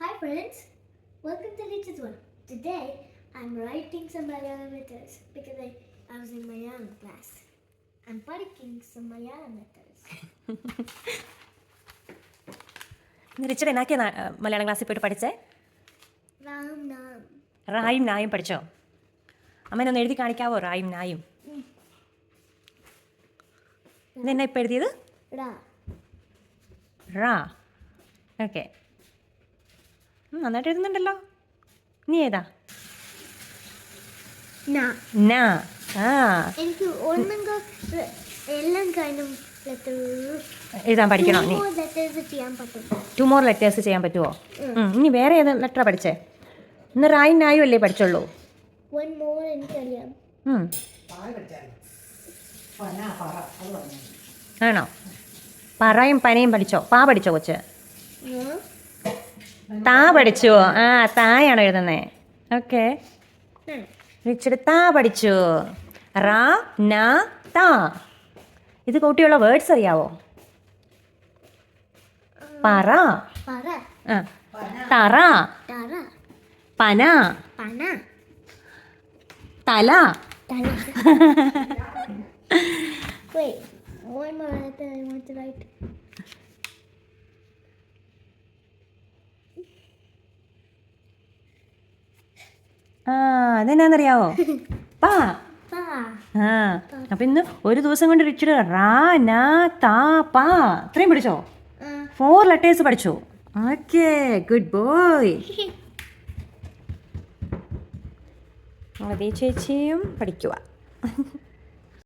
Hi friends, welcome to Teacher's One. Today I'm writing some Malayalam letters because I was in Malayalam class. I'm പഠിking some Malayalam letters. Richard എന്നാക്കിയ മലയാളം ക്ലാസ്സിൽ പോയിട്ട് പഠിച്ചേ? Ram Nam. റായും നായും പഠിച്ചോ? അമ്മേനൊന്ന് എഴുതി കാണിക്കാവോ റായും നായും? ഇതെന്നാ ഇപ്പം എഴുതിയത്? Ra. റാ. ഓക്കെ, നന്നായിട്ട് എഴുതുന്നുണ്ടല്ലോ. നീ ഏതാ? Na. നാ. ആ, എനിക്ക് ഒന്നെങ്കിൽ എല്ലാം കഴിഞ്ഞും ലെറ്റർ എഴുതാൻ പഠിക്കണോ നീ? ലെറ്റേഴ്സ് ചെയ്യാൻ പറ്റും. 2 more letters ചെയ്യാൻ പറ്റുമോ? ഇനി വേറെ ഏത് ലെറ്ററാണ് പഠിച്ചേ? ഇന്ന് റായും നായും അല്ലേ പഠിച്ചുള്ളൂ? One more എനിക്കറിയാം. ആണോ? പറയും പനയും പഠിച്ചോ? പാ പഠിച്ചോ കൊച്ച്? താ പഠിച്ചോ? ആ, തായാണോ എഴുതുന്നേ? ഓക്കെ, റിച്ചർഡ് താ പഠിച്ചു. റാ നാ താ. ഇത് കൂട്ടിയുള്ള വേർഡ്സ് അറിയാവോ? പറ, പറ, ആ, തറ, തറ, പന, പന, തല. തല. Wait, one more letter I want to write. ആ, അതെന്നാന്നറിയാവോ? പാ. Pa. ആ, അപ്പം ഇന്ന് ഒരു ദിവസം കൊണ്ട് റിച്ചർഡ് റാ നാ താ പാ ഇത്രയും പഠിച്ചോ? 4 letters പഠിച്ചു. Okay, good boy. അതേ ചേച്ചിയും പഠിക്കുക.